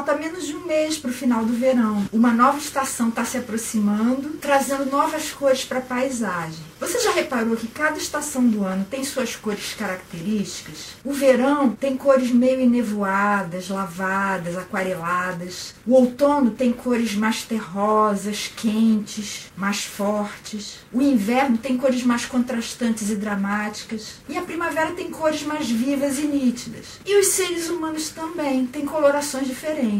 Falta menos de um mês para o final do verão. Uma nova estação está se aproximando, trazendo novas cores para a paisagem. Você já reparou que cada estação do ano tem suas cores características? O verão tem cores meio enevoadas, lavadas, aquareladas. O outono tem cores mais terrosas, quentes, mais fortes. O inverno tem cores mais contrastantes e dramáticas. E a primavera tem cores mais vivas e nítidas. E os seres humanos também têm colorações diferentes.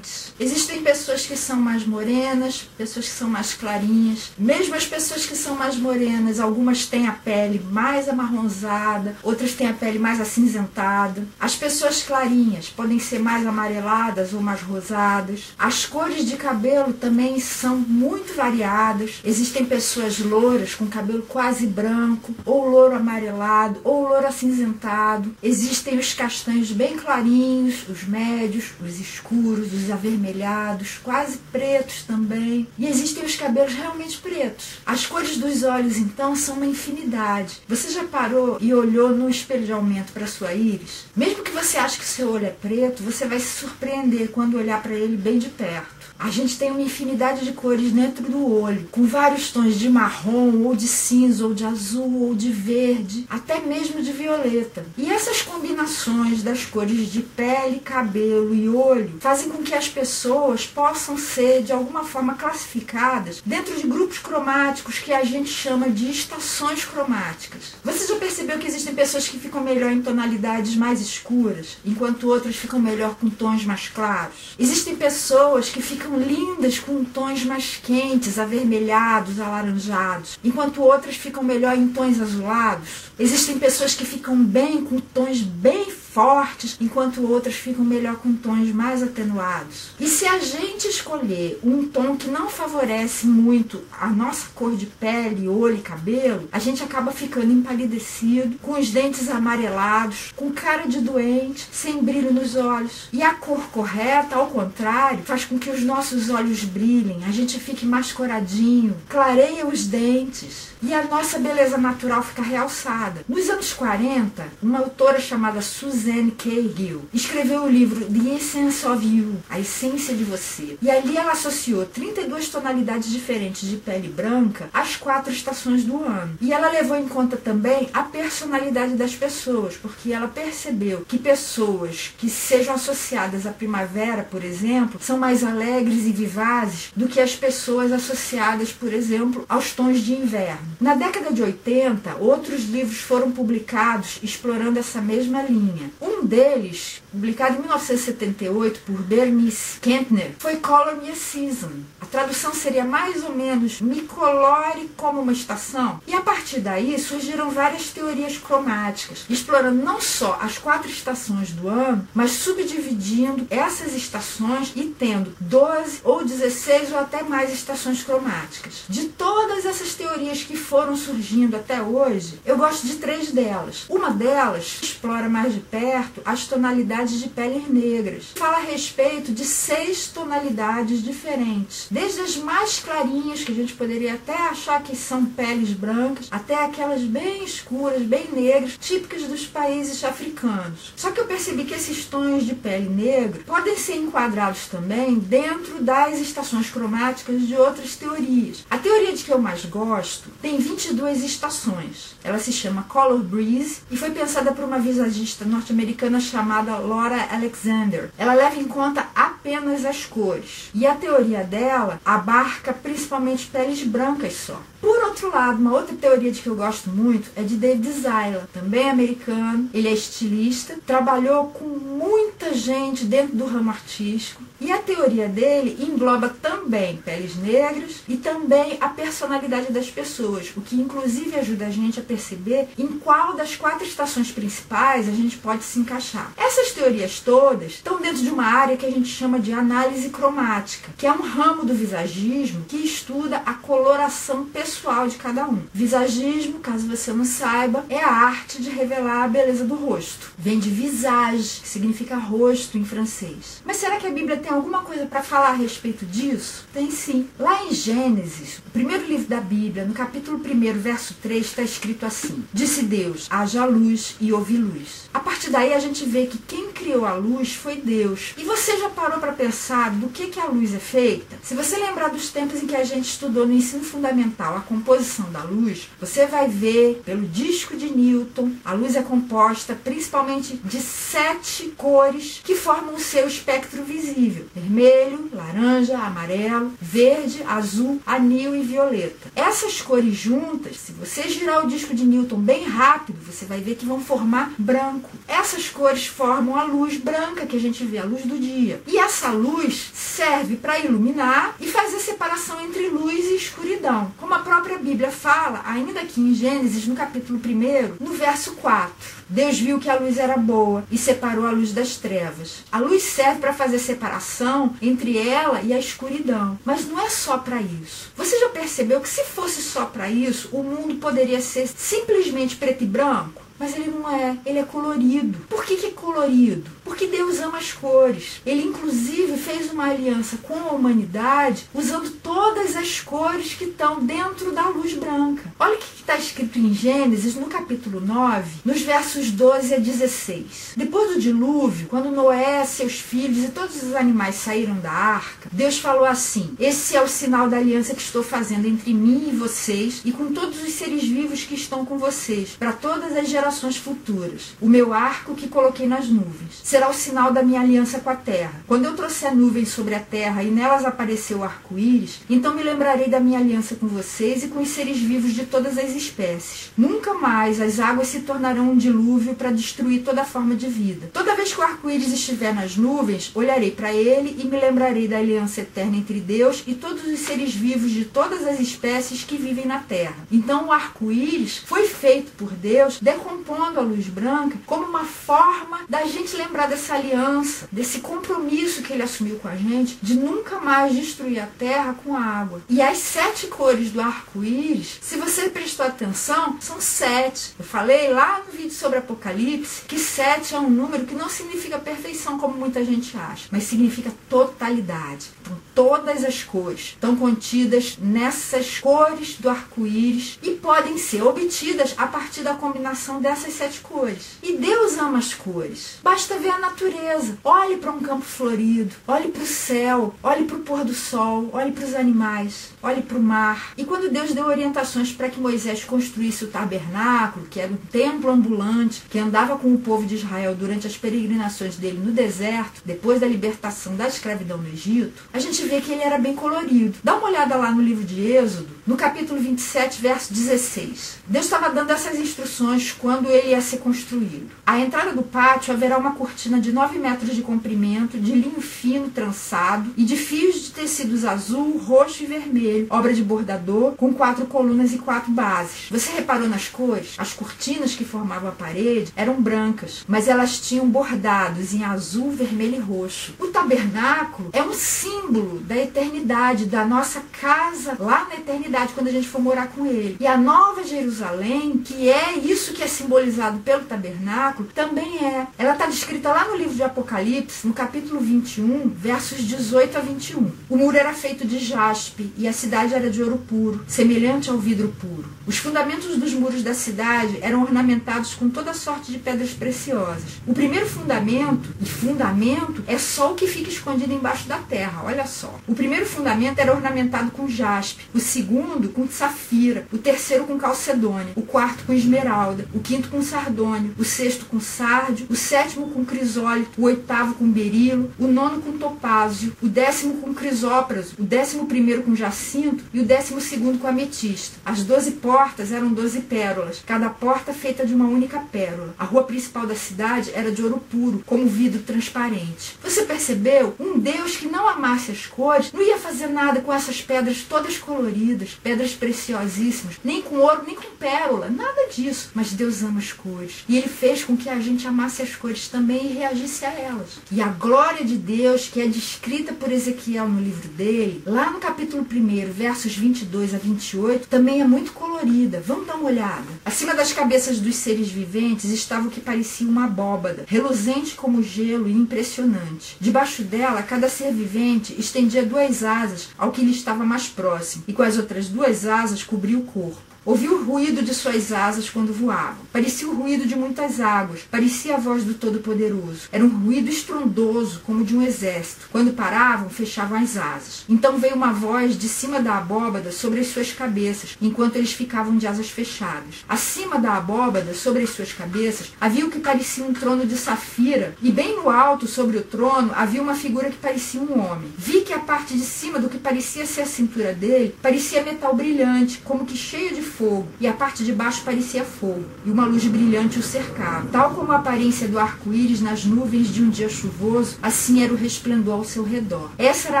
Existem pessoas que são mais morenas, pessoas que são mais clarinhas. Mesmo as pessoas que são mais morenas, algumas têm a pele mais amarronzada, outras têm a pele mais acinzentada. As pessoas clarinhas podem ser mais amareladas ou mais rosadas. As cores de cabelo também são muito variadas. Existem pessoas louras com cabelo quase branco, ou louro amarelado, ou louro acinzentado. Existem os castanhos bem clarinhos, os médios, os escuros, os avermelhados, quase pretos também. E existem os cabelos realmente pretos. As cores dos olhos, então, são uma infinidade. Você já parou e olhou no espelho de aumento para sua íris? Mesmo que você ache que seu olho é preto, você vai se surpreender quando olhar para ele bem de perto. A gente tem uma infinidade de cores dentro do olho, com vários tons de marrom, ou de cinza, ou de azul, ou de verde, até mesmo de violeta. E essas combinações das cores de pele, cabelo e olho fazem com que as pessoas possam ser, de alguma forma, classificadas dentro de grupos cromáticos que a gente chama de estações cromáticas. Você já percebeu que existem pessoas que ficam melhor em tonalidades mais escuras, enquanto outras ficam melhor com tons mais claros? Existem pessoas que ficam lindas com tons mais quentes, avermelhados, alaranjados, enquanto outras ficam melhor em tons azulados. Existem pessoas que ficam bem com tons bem fortes, enquanto outras ficam melhor com tons mais atenuados. E se a gente escolher um tom que não favorece muito a nossa cor de pele, olho e cabelo, a gente acaba ficando empalidecido, com os dentes amarelados, com cara de doente, sem brilho nos olhos. E a cor correta, ao contrário, faz com que os nossos olhos brilhem, a gente fique mais coradinho, clareia os dentes e a nossa beleza natural fica realçada. Nos anos 40, uma autora chamada Suzanne K. Hill escreveu o livro The Essence of You, A Essência de Você. E ali ela associou 32 tonalidades diferentes de pele branca às 4 estações do ano. E ela levou em conta também a personalidade das pessoas, porque ela percebeu que pessoas que sejam associadas à primavera, por exemplo, são mais alegres e vivazes do que as pessoas associadas, por exemplo, aos tons de inverno. Na década de 80, outros livros foram publicados explorando essa mesma linha. Um deles, publicado em 1978 por Bernice Kentner, foi Color Me a Season. A tradução seria mais ou menos me colore como uma estação. E a partir daí surgiram várias teorias cromáticas, explorando não só as 4 estações do ano, mas subdividindo essas estações e tendo 12 ou 16 ou até mais estações cromáticas. De todas essas teorias que foram surgindo até hoje, eu gosto de 3 delas. Uma delas explora mais de perto as tonalidades de peles negras. Fala a respeito de 6 tonalidades diferentes, desde as mais clarinhas, que a gente poderia até achar que são peles brancas, até aquelas bem escuras, bem negras, típicas dos países africanos. Só que eu percebi que esses tons de pele negra podem ser enquadrados também dentro das estações cromáticas de outras teorias. A teoria de que eu mais gosto tem 22 estações. Ela se chama Color Breeze e foi pensada por uma visagista norte-americana chamada Laura Alexander. Ela leva em conta apenas as cores. E a teoria dela abarca principalmente peles brancas só. Por outro lado, uma outra teoria de que eu gosto muito é de David Zyla, também americano. Ele é estilista, trabalhou com muita gente dentro do ramo artístico. E a teoria dele engloba também peles negras e também a personalidade das pessoas, o que inclusive ajuda a gente a perceber em qual das 4 estações principais a gente pode se encaixar. Essas teorias todas estão dentro de uma área que a gente chama de análise cromática, que é um ramo do visagismo que estuda a coloração pessoal de cada um. Visagismo, caso você não saiba, é a arte de revelar a beleza do rosto. Vem de visage, que significa rosto em francês. Mas será que a Bíblia tem tem alguma coisa para falar a respeito disso? Tem sim. Lá em Gênesis, o primeiro livro da Bíblia, no capítulo 1, verso 3, está escrito assim: Disse Deus, haja luz, e houve luz. A partir daí a gente vê que quem criou a luz foi Deus. E você já parou para pensar do que a luz é feita? Se você lembrar dos tempos em que a gente estudou no ensino fundamental a composição da luz, você vai ver pelo disco de Newton, a luz é composta principalmente de 7 cores que formam o seu espectro visível: vermelho, laranja, amarelo, verde, azul, anil e violeta. Essas cores juntas, se você girar o disco de Newton bem rápido, você vai ver que vão formar branco. Essas cores formam a luz branca que a gente vê, a luz do dia. E essa luz serve para iluminar e fazer separação entre luz e escuridão. Como a própria Bíblia fala, ainda aqui em Gênesis, no capítulo 1, no verso 4. Deus viu que a luz era boa e separou a luz das trevas. A luz serve para fazer separação entre ela e a escuridão. Mas não é só para isso. Você já percebeu que se fosse só para isso, o mundo poderia ser simplesmente preto e branco? Mas ele não é, ele é colorido. Por que é colorido? Porque Deus ama as cores. Ele inclusive fez uma aliança com a humanidade usando todas as cores que estão dentro da luz branca. Olha o que está escrito em Gênesis, no capítulo 9, nos versos 12 a 16. Depois do dilúvio, quando Noé, seus filhos e todos os animais saíram da arca, Deus falou assim: esse é o sinal da aliança que estou fazendo entre mim e vocês e com todos os seres vivos que estão com vocês, para todas as gerações futuras. O meu arco que coloquei nas nuvens será o sinal da minha aliança com a terra. Quando eu trouxer nuvens sobre a terra e nelas apareceu o arco-íris, então me lembrarei da minha aliança com vocês e com os seres vivos de todas as espécies. Nunca mais as águas se tornarão um dilúvio para destruir toda forma de vida. Toda vez que o arco-íris estiver nas nuvens, olharei para ele e me lembrarei da aliança eterna entre Deus e todos os seres vivos de todas as espécies que vivem na terra. Então o arco-íris foi feito por Deus, decompondo a luz branca como uma forma da gente lembrar dessa aliança, desse compromisso que ele assumiu com a gente de nunca mais destruir a terra com a água. E as 7 cores do arco-íris, se você prestou atenção, são 7. Eu falei lá no vídeo sobre Apocalipse que 7 é um número que não significa perfeição como muita gente acha, mas significa totalidade. Então todas as cores estão contidas nessas cores do arco-íris e podem ser obtidas a partir da combinação dessas 7 cores. E Deus ama as cores. Basta ver a natureza. Olhe para um campo florido, olhe para o céu, olhe para o pôr do sol, olhe para os animais, olhe para o mar. E quando Deus deu orientações para que Moisés construísse o tabernáculo, que era um templo ambulante, que andava com o povo de Israel durante as peregrinações dele no deserto, depois da libertação da escravidão no Egito, a gente vê que ele era bem colorido. Dá uma olhada lá no livro de Êxodo, no capítulo 27, verso 16. Deus estava dando essas instruções quando ele ia ser construído. À entrada do pátio haverá uma cortina de 9 metros de comprimento, de linho fino trançado e de fios de tecidos azul, roxo e vermelho, obra de bordador, com 4 colunas e 4 bases. Você reparou nas cores? As cortinas que formavam a parede eram brancas, mas elas tinham bordados em azul, vermelho e roxo. O tabernáculo é um símbolo da eternidade, da nossa casa lá na eternidade, quando a gente for morar com ele. E a Nova Jerusalém, que é isso que é simbolizado pelo tabernáculo, também é. Ela está descrita lá no livro de Apocalipse, no capítulo 21, versos 18 a 21. O muro era feito de jaspe e a cidade era de ouro puro, semelhante ao vidro puro. Os fundamentos dos muros da cidade eram ornamentados com toda sorte de pedras preciosas. O primeiro fundamento, e fundamento é só o que fica escondido embaixo da terra, olha só. O primeiro fundamento era ornamentado com jaspe, o segundo com safira, o terceiro com calcedônia, o quarto com esmeralda, o quinto com sardônio, o sexto com sárdio, o sétimo com crisólito, o oitavo com berilo, o nono com topázio, o 10º com crisópraso, o 11º com jacinto e o 12º com ametista. As 12 portas eram 12 pérolas, cada porta feita de uma única pérola. A rua principal da cidade era de ouro puro, como vidro transparente. Você percebeu? Um Deus que não amasse as cores não ia fazer nada com essas pedras todas coloridas, pedras preciosíssimas, nem com ouro, nem com pérola, nada disso. Mas Deus ama as cores. E Ele fez com que a gente amasse as cores também e reagisse a elas. E a glória de Deus, que é descrita por Ezequiel no livro dele, lá no capítulo 1, 1, versos 22 a 28, também é muito colorida. Vamos dar uma olhada. Acima das cabeças dos seres viventes estava o que parecia uma abóbada, reluzente como gelo e impressionante. Debaixo dela, cada ser vivente estendia 2 asas ao que lhe estava mais próximo, e com as outras 2 asas cobria o corpo. Ouvi o ruído de suas asas quando voavam. Parecia o ruído de muitas águas. Parecia a voz do Todo-Poderoso. Era um ruído estrondoso, como de um exército. Quando paravam, fechavam as asas. Então veio uma voz de cima da abóbada sobre as suas cabeças, enquanto eles ficavam de asas fechadas. Acima da abóbada, sobre as suas cabeças, havia o que parecia um trono de safira, e bem no alto, sobre o trono, havia uma figura que parecia um homem. Vi que a parte de cima do que parecia ser a cintura dele, parecia metal brilhante, como que cheio de fogo, e a parte de baixo parecia fogo, e uma luz brilhante o cercava. Tal como a aparência do arco-íris nas nuvens de um dia chuvoso, assim era o resplendor ao seu redor. Essa era a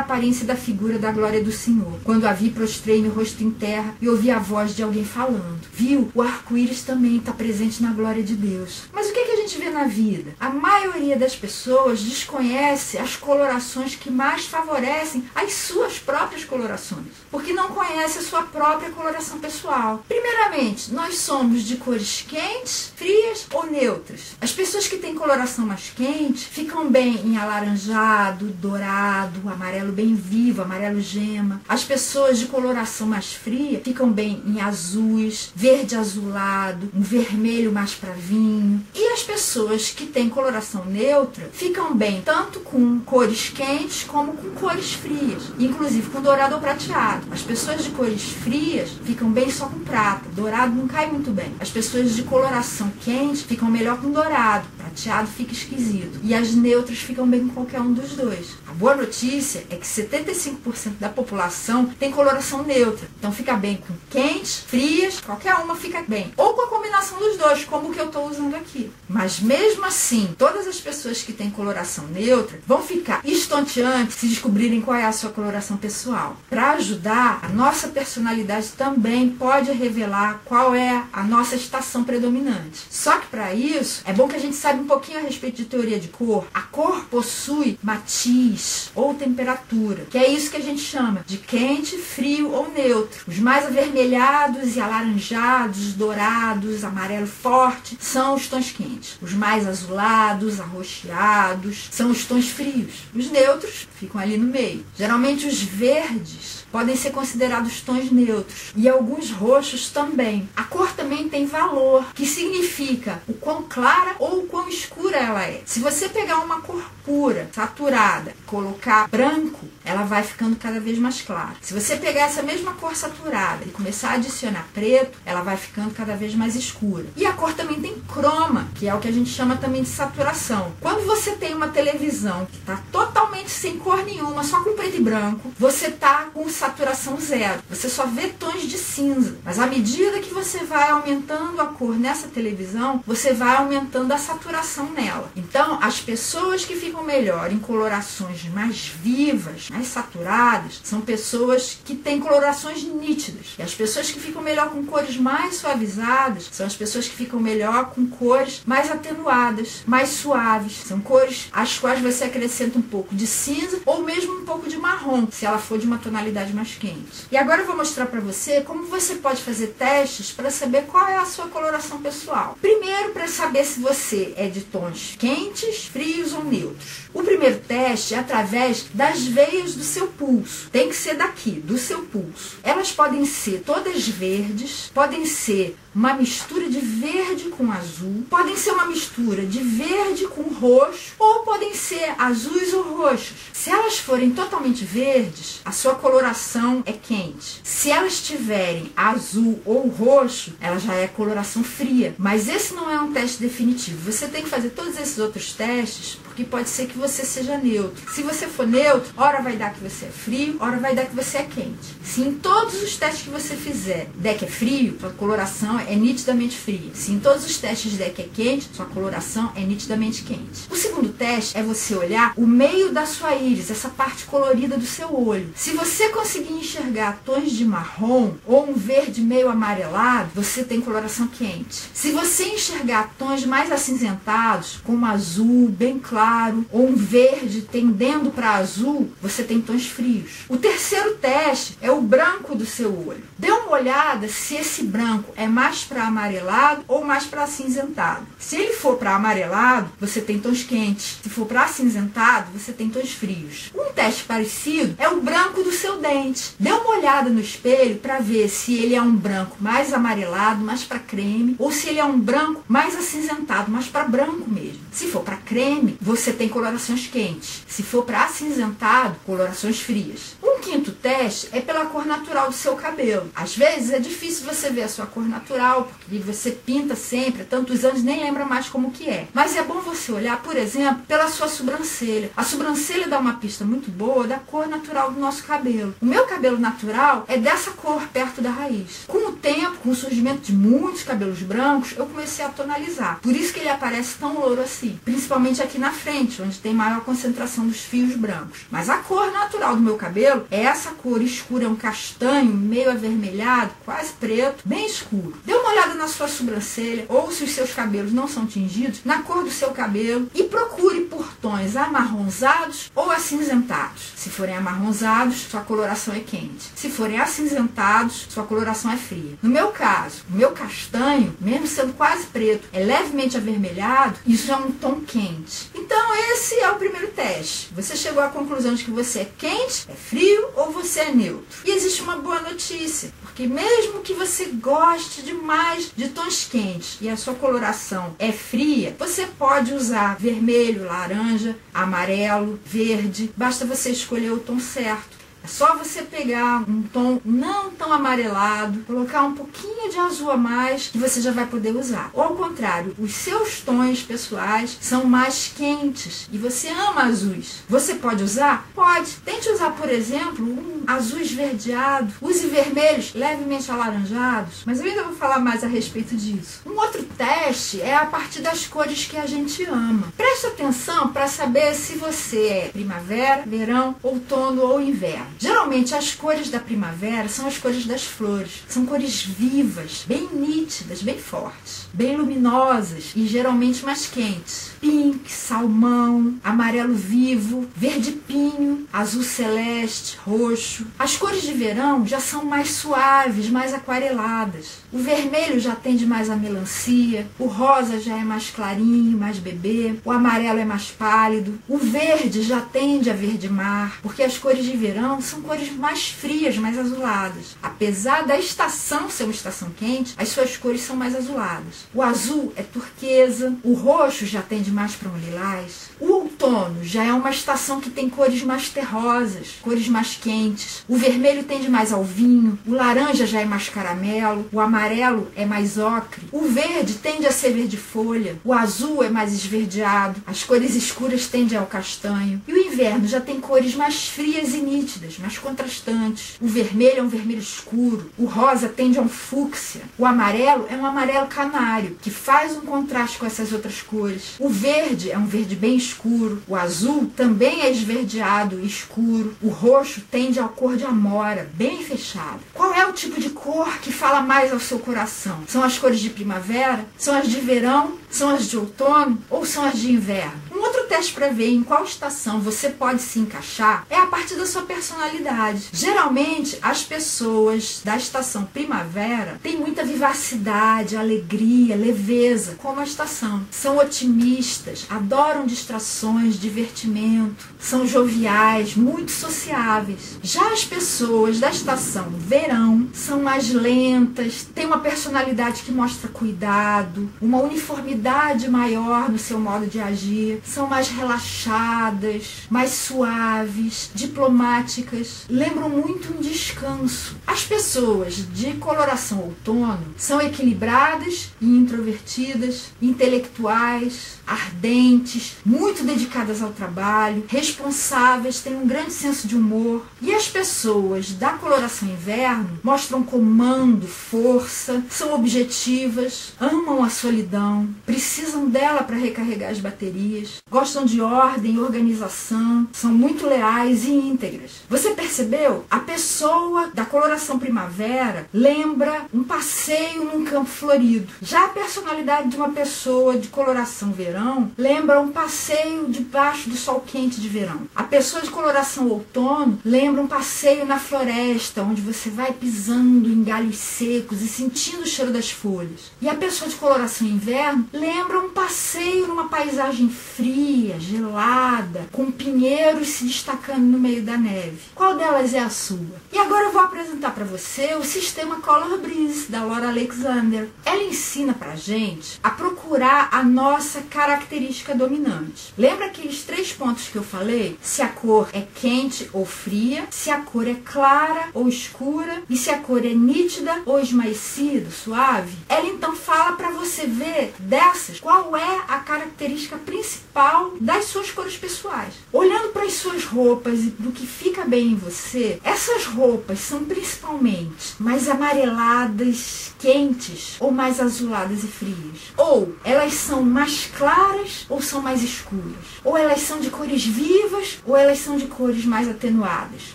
aparência da figura da glória do Senhor. Quando a vi, prostrei meu rosto em terra e ouvi a voz de alguém falando. Viu? O arco-íris também está presente na glória de Deus. Mas o que a gente vê na vida? A maioria das pessoas desconhece as colorações que mais favorecem as suas próprias colorações, porque não conhece a sua própria coloração pessoal. Primeiramente, nós somos de cores quentes, frias ou neutras. As pessoas que têm coloração mais quente ficam bem em alaranjado, dourado, amarelo bem vivo, amarelo gema. As pessoas de coloração mais fria ficam bem em azuis, verde azulado, um vermelho mais para vinho. E as pessoas que têm coloração neutra ficam bem tanto com cores quentes como com cores frias, inclusive com dourado ou prateado. As pessoas de cores frias ficam bem só com prata. Dourado não cai muito bem. As pessoas de coloração quente ficam melhor com dourado. Prateado fica esquisito. E as neutras ficam bem com qualquer um dos dois. A boa notícia é que 75% da população tem coloração neutra. Então fica bem com quentes, frias, qualquer uma fica bem. Ou com a combinação dos dois, como o que eu estou usando aqui. Mas mesmo assim, todas as pessoas que têm coloração neutra vão ficar estonteantes se descobrirem qual é a sua coloração pessoal. Para ajudar, a nossa personalidade também pode revelar qual é a nossa estação predominante. Só que para isso, é bom que a gente saiba um pouquinho a respeito de teoria de cor. A cor possui matiz ou temperatura, que é isso que a gente chama de quente, frio ou neutro. Os mais avermelhados e alaranjados, dourados, amarelo forte, são os tons quentes. Os mais azulados, arroxeados, são os tons frios. Os neutros ficam ali no meio. Geralmente os verdes podem ser considerados tons neutros e alguns roxos também. A cor também tem valor, que significa o quão clara ou o quão escura ela é. Se você pegar uma cor pura, saturada, colocar branco, ela vai ficando cada vez mais clara. Se você pegar essa mesma cor saturada e começar a adicionar preto, ela vai ficando cada vez mais escura. E a cor também tem croma, que é o que a gente chama também de saturação. Quando você tem uma televisão que está totalmente sem cor nenhuma, só com preto e branco, você está com saturação zero. Você só vê tons de cinza. Mas à medida que você vai aumentando a cor nessa televisão, você vai aumentando a saturação nela. Então, as pessoas que ficam melhor em colorações mais vivas, mais saturadas, são pessoas que têm colorações nítidas. E as pessoas que ficam melhor com cores mais suavizadas são as pessoas que ficam melhor com cores mais atenuadas, mais suaves. São cores às quais você acrescenta um pouco de cinza ou mesmo um pouco de marrom, se ela for de uma tonalidade mais quente. E agora eu vou mostrar para você como você pode fazer testes para saber qual é a sua coloração pessoal. Primeiro, para saber se você é de tons quentes, frios ou neutros. O primeiro teste é através das veias do seu pulso. Tem que ser daqui, do seu pulso. Elas podem ser todas verdes, podem ser uma mistura de verde com azul, podem ser uma mistura de verde com roxo, ou podem ser azuis ou roxos. Se elas forem totalmente verdes, a sua coloração é quente. Se elas tiverem azul ou roxo, ela já é coloração fria. Mas esse não é um teste definitivo. Você tem que fazer todos esses outros testes, porque pode ser que você seja neutro. Se você for neutro, ora vai dar que você é frio, ora vai dar que você é quente. Se em todos os testes que você fizer der que é frio, sua coloração é nitidamente fria. Se em todos os testes der que é quente, sua coloração é nitidamente quente. O segundo teste é você olhar o meio da sua íris, essa parte colorida do seu olho. Se você conseguir enxergar tons de marrom ou um verde meio amarelado, você tem coloração quente. Se você enxergar tons mais acinzentados, como azul bem claro ou um verde tendendo para azul, você você tem tons frios. O terceiro teste é o branco do seu olho. Dê uma olhada se esse branco é mais para amarelado ou mais para acinzentado. Se ele for para amarelado, você tem tons quentes. Se for para acinzentado, você tem tons frios. Um teste parecido é o branco do seu dente. Dê uma olhada no espelho para ver se ele é um branco mais amarelado, mais para creme, ou se ele é um branco mais acinzentado, mais para branco mesmo. Se for para creme, você tem colorações quentes. Se for para acinzentado, colorações frias. Um quinto teste é pela cor natural do seu cabelo. Às vezes é difícil você ver a sua cor natural, porque você pinta sempre, há tantos anos, nem lembra mais como que é. Mas é bom você olhar, por exemplo, pela sua sobrancelha. A sobrancelha dá uma pista muito boa da cor natural do nosso cabelo. O meu cabelo natural é dessa cor, perto da raiz. Com o tempo, com o surgimento de muitos cabelos brancos, eu comecei a tonalizar. Por isso que ele aparece tão louro assim. Principalmente aqui na frente, onde tem maior concentração dos fios brancos. Mas a cor natural do meu cabelo é essa cor escura, é um castanho, meio avermelhado, quase preto, bem escuro. Dê uma olhada na sua sobrancelha, ou se os seus cabelos não são tingidos, na cor do seu cabelo e procure por tons amarronzados ou acinzentados. Se forem amarronzados, sua coloração é quente. Se forem acinzentados, sua coloração é fria. No meu caso, o meu castanho, mesmo sendo quase preto, é levemente avermelhado, isso é um tom quente. Então esse é o primeiro teste. Você chegou à conclusão de que você é quente, é frio ou você é neutro. E existe uma boa notícia, porque mesmo que você goste demais de tons quentes e a sua coloração é fria, você pode usar vermelho, laranja, amarelo, verde. Basta você escolher o tom certo. É só você pegar um tom não tão amarelado, colocar um pouquinho de azul a mais, que você já vai poder usar. Ou ao contrário, os seus tons pessoais são mais quentes e você ama azuis. Você pode usar? Pode. Tente usar, por exemplo, um azul esverdeado. Use vermelhos levemente alaranjados, mas eu ainda vou falar mais a respeito disso. Um outro teste é a partir das cores que a gente ama. Preste atenção para saber se você é primavera, verão, outono ou inverno. Geralmente as cores da primavera são as cores das flores. São cores vivas, bem nítidas, bem fortes, bem luminosas e geralmente mais quentes. Pink, salmão, amarelo vivo, verde pinho, azul celeste, roxo. As cores de verão já são mais suaves, mais aquareladas. O vermelho já tende mais a melancia, o rosa já é mais clarinho, mais bebê, o amarelo é mais pálido, o verde já tende a verde mar, porque as cores de verão são cores mais frias, mais azuladas. Apesar da estação ser uma estação quente, as suas cores são mais azuladas. O azul é turquesa, o roxo já tende mais para um lilás. O outono já é uma estação que tem cores mais terrosas, cores mais quentes. O vermelho tende mais ao vinho, o laranja já é mais caramelo, o amarelo é mais ocre, o verde tende a ser verde folha, o azul é mais esverdeado, as cores escuras tendem ao castanho. E o inverno já tem cores mais frias e nítidas, mais contrastantes. O vermelho é um vermelho escuro, o rosa tende a um fúcsia, o amarelo é um amarelo canário, que faz um contraste com essas outras cores. O verde é um verde bem escuro, o azul também é esverdeado e escuro, o roxo tende à cor de amora, bem fechado. Qual é o tipo de cor que fala mais ao seu coração? São as cores de primavera? São as de verão? São as de outono? Ou são as de inverno? Um outro teste para ver em qual estação você pode se encaixar é a partir da sua personalidade. Geralmente, as pessoas da estação primavera têm muita vivacidade, alegria, leveza, como a estação. São otimistas, adoram distrações, divertimento, são joviais, muito sociáveis. Já as pessoas da estação verão são mais lentas, têm uma personalidade que mostra cuidado, uma uniformidade maior no seu modo de agir, são mais relaxadas, mais suaves, diplomáticas, lembram muito um descanso. As pessoas de coloração outono são equilibradas e introvertidas, intelectuais, ardentes, muito dedicadas ao trabalho, responsáveis, têm um grande senso de humor. E as pessoas da coloração inverno mostram comando, força, são objetivas, amam a solidão, precisam dela para recarregar as baterias, gostam gostam de ordem e organização, são muito leais e íntegras. Você percebeu? A pessoa da coloração primavera lembra um passeio num campo florido. Já a personalidade de uma pessoa de coloração verão lembra um passeio debaixo do sol quente de verão. A pessoa de coloração outono lembra um passeio na floresta, onde você vai pisando em galhos secos e sentindo o cheiro das folhas. E a pessoa de coloração inverno lembra um passeio numa paisagem fria, gelada, com pinheiros se destacando no meio da neve. Qual delas é a sua? E agora eu vou apresentar para você o sistema Color Breeze, da Laura Alexander. Ela ensina pra gente a procurar a nossa característica dominante. Lembra aqueles 3 pontos que eu falei? Se a cor é quente ou fria, se a cor é clara ou escura e se a cor é nítida ou esmaecida, suave. Ela então fala para você ver dessas qual é a característica principal das suas cores pessoais. Olhando para as suas roupas e do que fica bem em você, essas roupas são principalmente mais amareladas, quentes ou mais azuladas e frias. Ou elas são mais claras ou são mais escuras. Ou elas são de cores vivas ou elas são de cores mais atenuadas.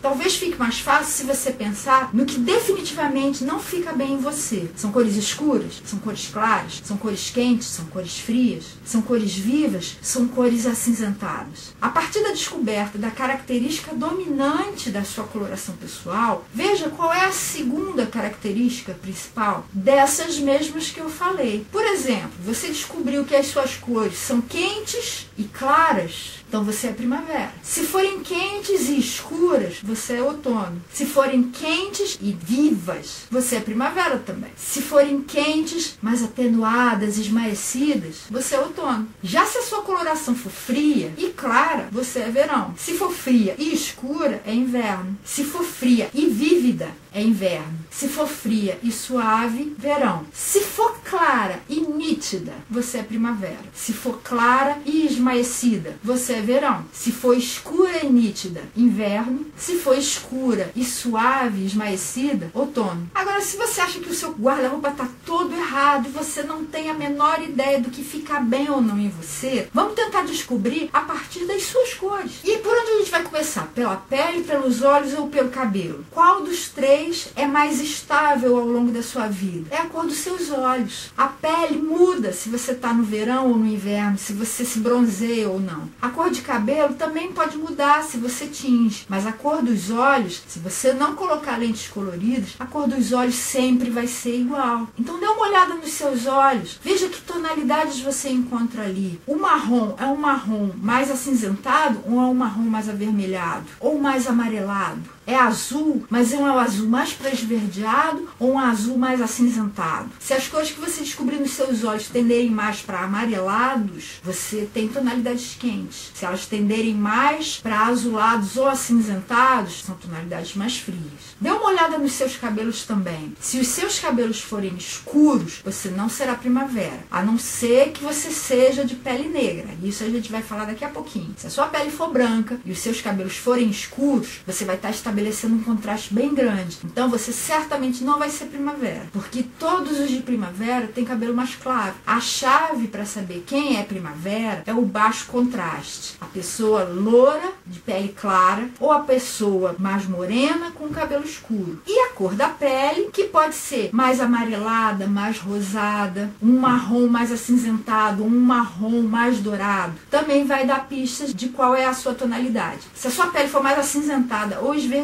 Talvez fique mais fácil se você pensar no que definitivamente não fica bem em você. São cores escuras? São cores claras? São cores quentes? São cores frias? São cores vivas? São cores acinzentadas? A partir da descoberta da característica dominante da sua coloração pessoal, veja qual é a segunda característica principal dessas mesmas que eu falei. Por exemplo, você descobriu que as suas cores são quentes e claras, então você é primavera. Se forem quentes e escuras, você é outono. Se forem quentes e vivas, você é primavera também. Se forem quentes, mais atenuadas, esmaecidas, você é outono. Já se a sua coloração for fria e clara, você é verão. Se for fria e escura, é inverno. Se for fria e vívida, é inverno. Se for fria e suave, verão. Se for clara e nítida, você é primavera. Se for clara e esmaecida, você é verão. Se for escura e nítida, inverno. Se for escura e suave e esmaecida, outono. Agora, se você acha que o seu guarda-roupa está todo errado e você não tem a menor ideia do que fica bem ou não em você, vamos tentar descobrir a partir das suas cores. E por onde a gente vai começar? Pela pele, pelos olhos ou pelo cabelo? Qual dos 3 é mais estável ao longo da sua vida? É a cor dos seus olhos. A pele muda se você está no verão ou no inverno, se você se bronzeia ou não. A cor de cabelo também pode mudar se você tinge, mas a cor dos olhos, se você não colocar lentes coloridas, a cor dos olhos sempre vai ser igual. Então dê uma olhada nos seus olhos, veja que tonalidades você encontra ali. O marrom é um marrom mais acinzentado ou é um marrom mais avermelhado? Ou mais amarelado? É azul, mas é um azul mais para esverdeado ou um azul mais acinzentado? Se as cores que você descobrir nos seus olhos tenderem mais para amarelados, você tem tonalidades quentes. Se elas tenderem mais para azulados ou acinzentados, são tonalidades mais frias. Dê uma olhada nos seus cabelos também. Se os seus cabelos forem escuros, você não será primavera, a não ser que você seja de pele negra. Isso a gente vai falar daqui a pouquinho. Se a sua pele for branca e os seus cabelos forem escuros, você vai estar estabelecendo um contraste bem grande. Então você certamente não vai ser primavera, porque todos os de primavera têm cabelo mais claro. A chave para saber quem é primavera é o baixo contraste. A pessoa loura, de pele clara, ou a pessoa mais morena com cabelo escuro. E a cor da pele, que pode ser mais amarelada, mais rosada, um marrom mais acinzentado, um marrom mais dourado, também vai dar pistas de qual é a sua tonalidade. Se a sua pele for mais acinzentada ou esverdeada,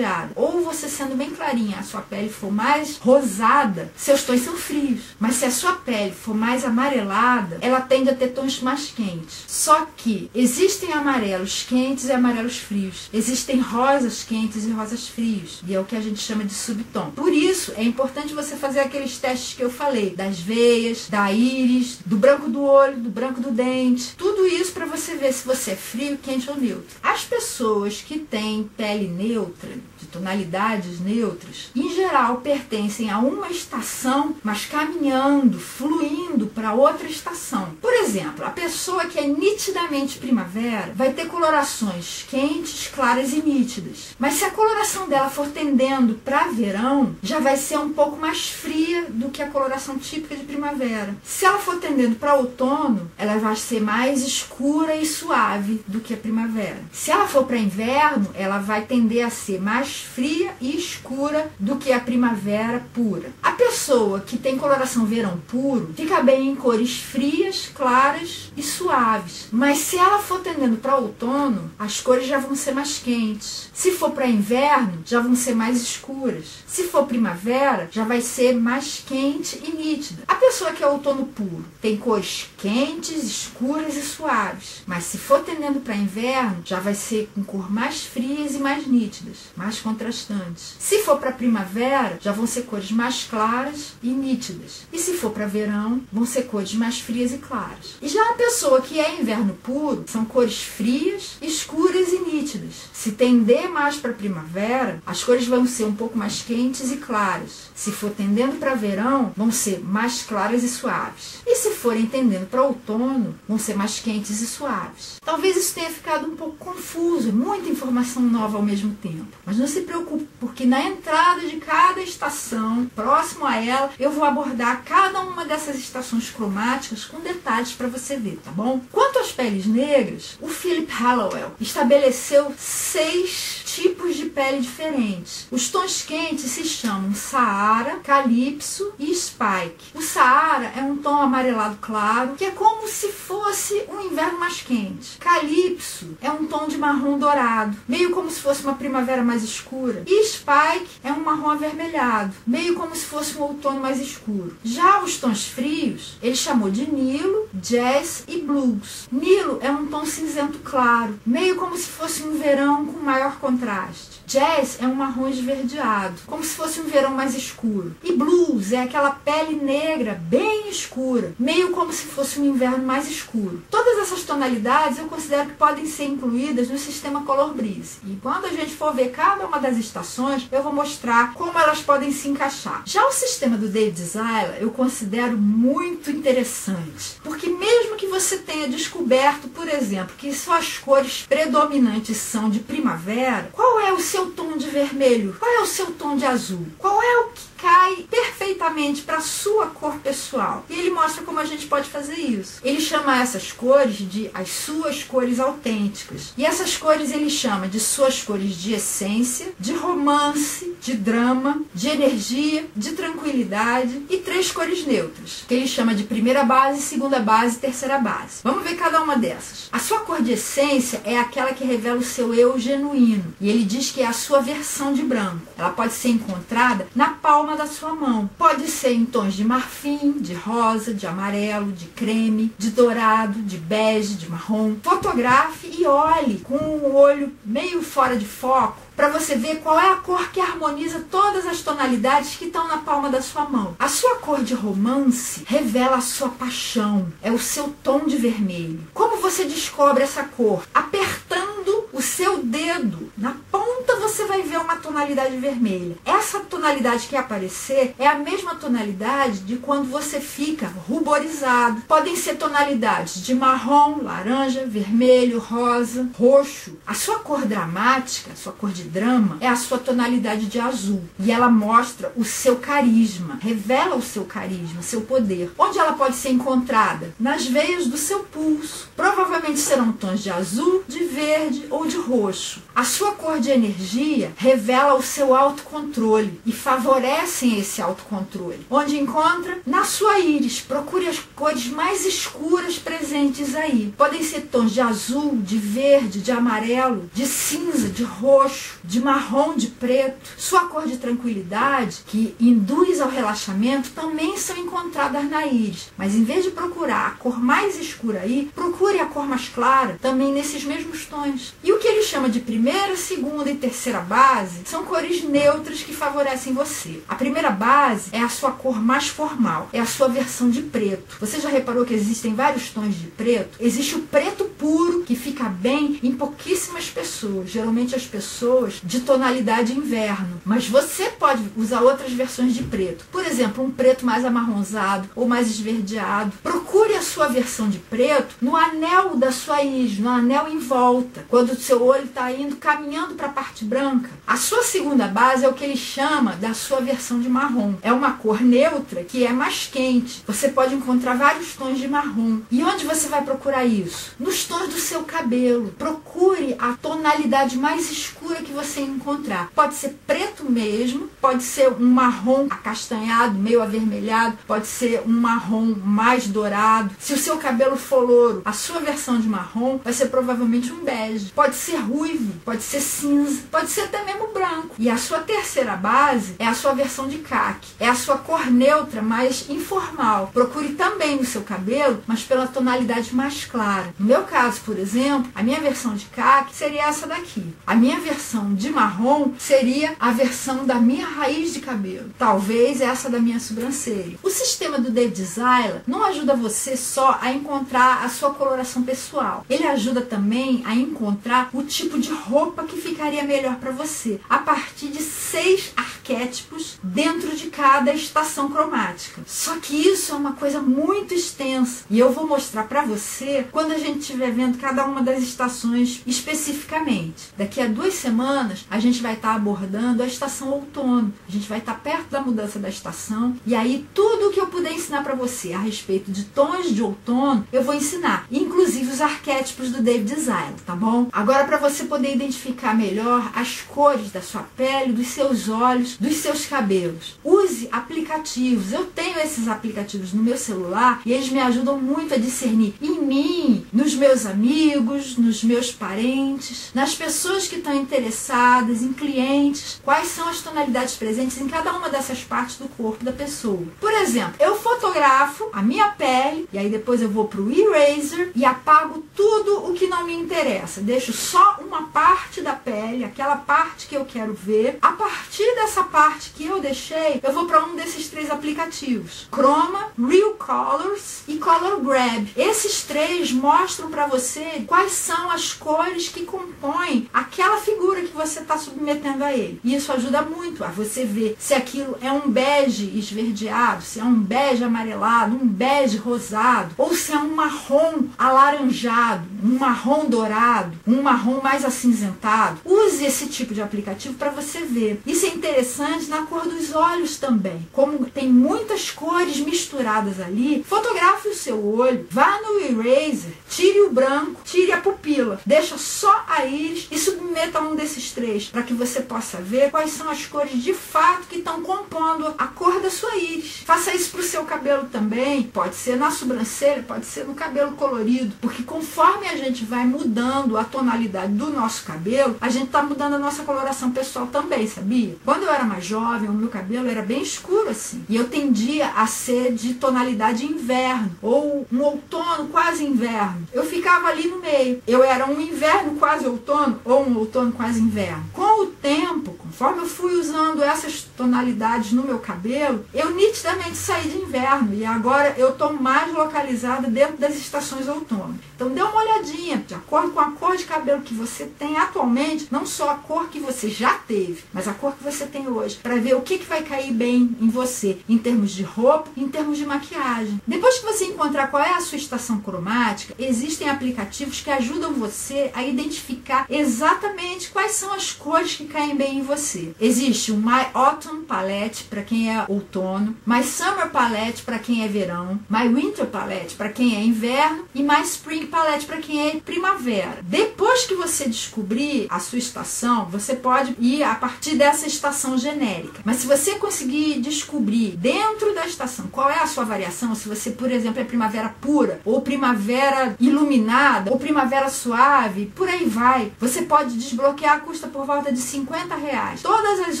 ou você sendo bem clarinha, a sua pele for mais rosada, seus tons são frios. Mas se a sua pele for mais amarelada, ela tende a ter tons mais quentes. Só que existem amarelos quentes e amarelos frios. Existem rosas quentes e rosas frios. E é o que a gente chama de subtom. Por isso, é importante você fazer aqueles testes que eu falei, das veias, da íris, do branco do olho, do branco do dente. Tudo isso para você ver se você é frio, quente ou neutro. As pessoas que têm pele neutra, de tonalidades neutras, em geral pertencem a uma estação, mas caminhando, fluindo para outra estação. Por exemplo, a pessoa que é nitidamente primavera vai ter colorações quentes, claras e nítidas. Mas se a coloração dela for tendendo para verão, já vai ser um pouco mais fria do que a coloração típica de primavera. Se ela for tendendo para outono, ela vai ser mais escura e suave do que a primavera. Se ela for para inverno, ela vai tender a ser mais fria e escura do que a primavera pura. A pessoa que tem coloração verão puro fica bem em cores frias, claras e suaves. Mas se ela for tendendo para outono, as cores já vão ser mais quentes. Se for para inverno, já vão ser mais escuras. Se for primavera, já vai ser mais quente e nítida. A pessoa que é outono puro tem cores quentes, escuras e suaves. Mas se for tendendo para inverno, já vai ser com cor mais frias e mais nítidas, mais contrastantes. Se for para primavera, já vão ser cores mais claras e nítidas. E se for para verão, vão ser cores mais frias e claras. E já a pessoa que é inverno puro, são cores frias, escuras e nítidas. Se tender mais para primavera, as cores vão ser um pouco mais quentes e claras. Se for tendendo para verão, vão ser mais claras e suaves. E se forem tendendo para outono, vão ser mais quentes e suaves. Talvez isso tenha ficado um pouco confuso, muita informação nova ao mesmo tempo. Mas não se preocupe, porque na entrada de cada estação, próximo a ela, eu vou abordar cada uma dessas estações cromáticas com detalhes para você ver, tá bom? Quanto às peles negras, o Philip Hallowell estabeleceu 6 tipos de pele diferentes. Os tons quentes se chamam Saara, Calypso e Spike. O Saara é um tom amarelado claro, que é como se fosse um inverno mais quente. Calypso é um tom de marrom dourado, meio como se fosse uma primavera mais escura. E Spike é um marrom avermelhado, meio como se fosse um outono mais escuro. Já os tons frios, ele chamou de Nilo, Jazz e Blues. Nilo é um tom cinzento claro, meio como se fosse um verão com maior contraste. Jazz é um marrom esverdeado, como se fosse um verão mais escuro. E Blues é aquela pele negra bem escura, meio como se fosse um inverno mais escuro. Todas essas tonalidades eu considero que podem ser incluídas no sistema Color Breeze. E quando a gente for ver cada uma das estações, eu vou mostrar como elas podem se encaixar. Já o sistema do David Zyla eu considero muito interessante, porque mesmo que você tenha descoberto, por exemplo, que suas cores predominantes são de primavera, qual é o seu tom de vermelho? Qual é o seu tom de azul? Qual é o que cai perfeitamente para a sua cor pessoal? E ele mostra como a gente pode fazer isso. Ele chama essas cores de as suas cores autênticas. E essas cores ele chama de suas cores de essência, de romance, de drama, de energia, de tranquilidade e 3 cores neutras, que ele chama de primeira base, segunda base e terceira base. Vamos ver cada uma dessas. A sua cor de essência é aquela que revela o seu eu genuíno. E ele diz que é a sua versão de branco. Ela pode ser encontrada na palma da sua mão. Pode ser em tons de marfim, de rosa, de amarelo, de creme, de dourado, de bege, de marrom. Fotografe e olhe com o olho meio fora de foco para você ver qual é a cor que harmoniza todas as tonalidades que estão na palma da sua mão. A sua cor de romance revela a sua paixão, é o seu tom de vermelho. Como você descobre essa cor? Apertando o seu dedo na ponta, você vai ver uma tonalidade vermelha. Essa tonalidade que aparecer é a mesma tonalidade de quando você fica ruborizado. Podem ser tonalidades de marrom, laranja, vermelho, rosa, roxo. A sua cor dramática, a sua cor de drama, é a sua tonalidade de azul. E ela mostra o seu carisma, revela o seu carisma, seu poder. Onde ela pode ser encontrada? Nas veias do seu pulso. Provavelmente serão tons de azul, de verde ou de roxo. A sua cor de energia revela o seu autocontrole e favorecem esse autocontrole. Onde encontra? Na sua íris. Procure as cores mais escuras presentes aí. Podem ser tons de azul, de verde, de amarelo, de cinza, de roxo, de marrom, de preto. Sua cor de tranquilidade, que induz ao relaxamento, também são encontradas na íris. Mas em vez de procurar a cor mais escura aí, procure a cor mais clara, também nesses mesmos tons. E o que ele chama de primeira, segunda e terceira base são cores neutras que favorecem você. A primeira base é a sua cor mais formal, é a sua versão de preto. Você já reparou que existem vários tons de preto? Existe o preto puro, que fica bem em pouquíssimas pessoas, geralmente as pessoas de tonalidade inverno. Mas você pode usar outras versões de preto. Por exemplo, um preto mais amarronzado ou mais esverdeado. Procure a sua versão de preto no anel da sua íris, no anel em volta, quando o seu olho está indo caminhando para a parte branca. A sua segunda base é o que ele chama da sua versão de marrom. É uma cor neutra que é mais quente. Você pode encontrar vários tons de marrom. E onde você vai procurar isso? Nos tons do seu cabelo. Procure a tonalidade mais escura que você encontrar. Pode ser preto mesmo, pode ser um marrom acastanhado, meio avermelhado, pode ser um marrom mais dourado. Se o seu cabelo for louro, a sua versão de marrom vai ser provavelmente um bege. Pode ser ruivo, pode ser cinza, pode ser até mesmo branco. E a sua terceira base é a sua versão de caque. É a sua cor neutra mais informal. Procure também no seu cabelo, mas pela tonalidade mais clara. No meu caso, por exemplo, a minha versão de caque seria essa daqui. A minha versão de marrom seria a versão da minha raiz de cabelo. Talvez essa da minha sobrancelha. O sistema do David Sailer não ajuda você só a encontrar a sua coloração pessoal. Ele ajuda também a encontrar o tipo de roupa que ficaria melhor para você, a partir de 6 arquétipos dentro de cada estação cromática. Só que isso é uma coisa muito extensa e eu vou mostrar para você quando a gente estiver vendo cada uma das estações especificamente. Daqui a 2 semanas a gente vai estar abordando a estação outono. A gente vai estar perto da mudança da estação e aí tudo o que eu puder ensinar para você a respeito de tons de outono eu vou ensinar, inclusive os arquétipos do David Sailer, tá bom? Agora, para você poder identificar melhor as cores da sua pele, dos seus olhos, dos seus cabelos, use aplicativos. Eu tenho esses aplicativos no meu celular e eles me ajudam muito a discernir em mim, nos meus amigos, nos meus parentes, nas pessoas que estão interessadas, em clientes, quais são as tonalidades presentes em cada uma dessas partes do corpo da pessoa. Por exemplo, eu fotografo a minha pele e aí depois eu vou pro eraser e apago tudo o que não me interessa. Deixo só uma parte da pele, aquela parte que eu quero ver. A partir dessa parte que eu deixei, eu vou para um desses 3 aplicativos: Chroma, Real Colors e Color Grab. Esses 3 mostram para você quais são as cores que compõem aquela figura que você está submetendo a ele. E isso ajuda muito a você ver se aquilo é um bege esverdeado, se é um bege amarelado, um bege rosado, ou se é um marrom alaranjado, um marrom dourado, um marrom mais acinzentado. Use esse tipo de aplicativo para você ver. Isso é interessante na cor dos olhos também. Como tem muitas cores misturadas ali, fotografe o seu olho, vá no eraser, tire o branco, tire a pupila, deixa só a íris e submeta um desses 3 para que você possa ver quais são as cores de fato que estão compondo a cor da sua íris. Faça isso para o seu cabelo também. Pode ser na sobrancelha, pode ser no cabelo colorido, porque conforme a gente vai mudando a tonalidade do nosso cabelo, a gente está mudando a nossa coloração pessoal também, sabia? Quando eu era mais jovem, o meu cabelo era bem escuro assim, e eu tendia a ser de tonalidade inverno, ou um outono quase inverno. Eu ficava ali no meio. Eu era um inverno quase outono, ou um outono quase inverno. Com o tempo, conforme eu fui usando essas tonalidades no meu cabelo, eu nitidamente saí de inverno, e agora eu estou mais localizada dentro das estações outono. Então dê uma olhadinha, de acordo com a cor de cabelo que você tem atualmente, não só a cor que você já teve, mas a cor que você tem hoje, para ver o que vai cair bem em você, em termos de roupa, em termos de maquiagem. Depois que você encontrar qual é a sua estação cromática, existem aplicativos que ajudam você a identificar exatamente quais são as cores que caem bem em você. Existe o My Autumn Palette para quem é outono, My Summer Palette para quem é verão, My Winter Palette para quem é inverno e My Spring Palette para quem é primavera. Depois que você descobrir a sua estação, você pode ir a partir dessa estação genérica. Mas se você conseguir descobrir dentro da estação qual é a sua variação, se você, por exemplo, é primavera pura, ou primavera iluminada, ou primavera suave, por aí vai, você pode desbloquear, custa por volta de R$50. Todas as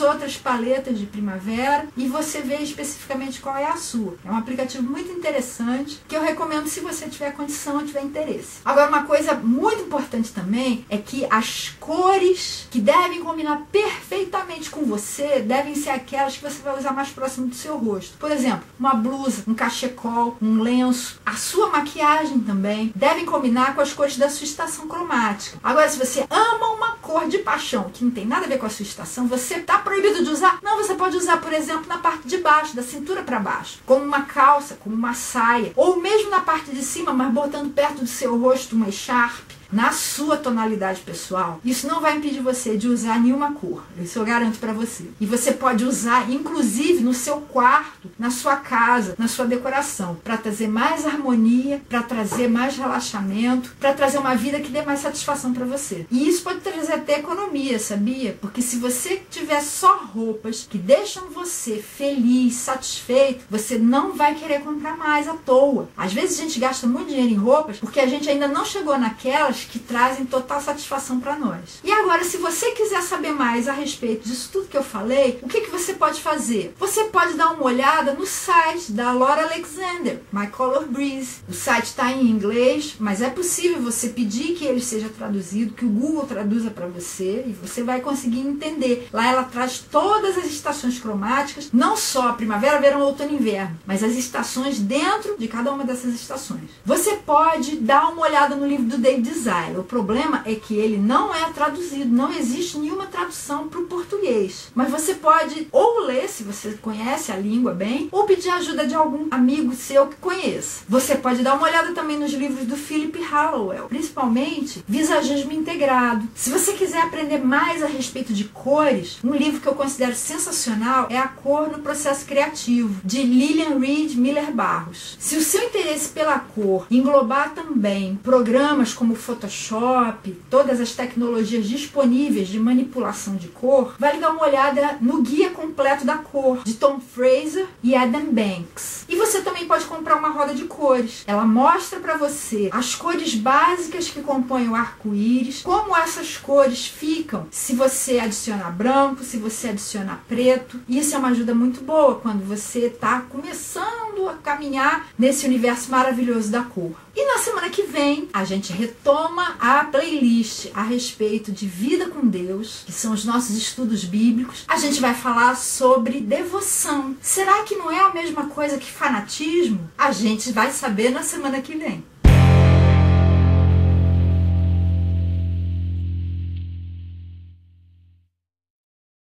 outras paletas de primavera e você vê especificamente qual é a sua. É um aplicativo muito interessante que eu recomendo se você tiver condição ou tiver interesse. Agora, uma coisa muito importante também é que as cores que devem combinar perfeitamente com você devem ser aquelas que você vai usar mais próximo do seu rosto. Por exemplo, uma blusa, um cachecol, um lenço, a sua maquiagem também devem combinar com as cores da sua estação cromática. Agora, se você ama uma cor cor de paixão que não tem nada a ver com a sua estação, você está proibido de usar? Não, você pode usar, por exemplo, na parte de baixo, da cintura para baixo, como uma calça, como uma saia, ou mesmo na parte de cima, mas botando perto do seu rosto uma echarpe, na sua tonalidade pessoal. Isso não vai impedir você de usar nenhuma cor, isso eu garanto para você. E você pode usar, inclusive, no seu quarto, na sua casa, na sua decoração, para trazer mais harmonia, para trazer mais relaxamento, para trazer uma vida que dê mais satisfação para você. E isso pode trazer até economia, sabia? Porque se você tiver só roupas que deixam você feliz, satisfeito, você não vai querer comprar mais à toa. Às vezes a gente gasta muito dinheiro em roupas porque a gente ainda não chegou naquelas que trazem total satisfação para nós. E agora, se você quiser saber mais a respeito disso tudo que eu falei, o que você pode fazer? Você pode dar uma olhada no site da Laura Alexander, My Color Breeze. O site está em inglês, mas é possível você pedir que ele seja traduzido, que o Google traduza para você, e você vai conseguir entender. Lá ela traz todas as estações cromáticas, não só primavera, verão, outono e inverno, mas as estações dentro de cada uma dessas estações. Você pode dar uma olhada no livro do David Zyler. O problema é que ele não é traduzido, não existe nenhuma tradução para o português. Mas você pode ou ler, se você conhece a língua bem, ou pedir ajuda de algum amigo seu que conheça. Você pode dar uma olhada também nos livros do Philip Hallowell, principalmente Visagismo Integrado. Se você quiser aprender mais a respeito de cores, um livro que eu considero sensacional é A Cor no Processo Criativo, de Lillian Reed Miller Barros. Se o seu interesse pela cor englobar também programas como Photoshop, todas as tecnologias disponíveis de manipulação de cor, vale dar uma olhada no Guia Completo da Cor, de Tom Fraser e Adam Banks. E você também pode comprar uma roda de cores. Ela mostra para você as cores básicas que compõem o arco-íris, como essas cores ficam se você adicionar branco, se você adicionar preto. Isso é uma ajuda muito boa quando você está começando a caminhar nesse universo maravilhoso da cor. E na semana que vem, a gente retoma a playlist a respeito de vida com Deus, que são os nossos estudos bíblicos. A gente vai falar sobre devoção. Será que não é a mesma coisa que fanatismo? A gente vai saber na semana que vem.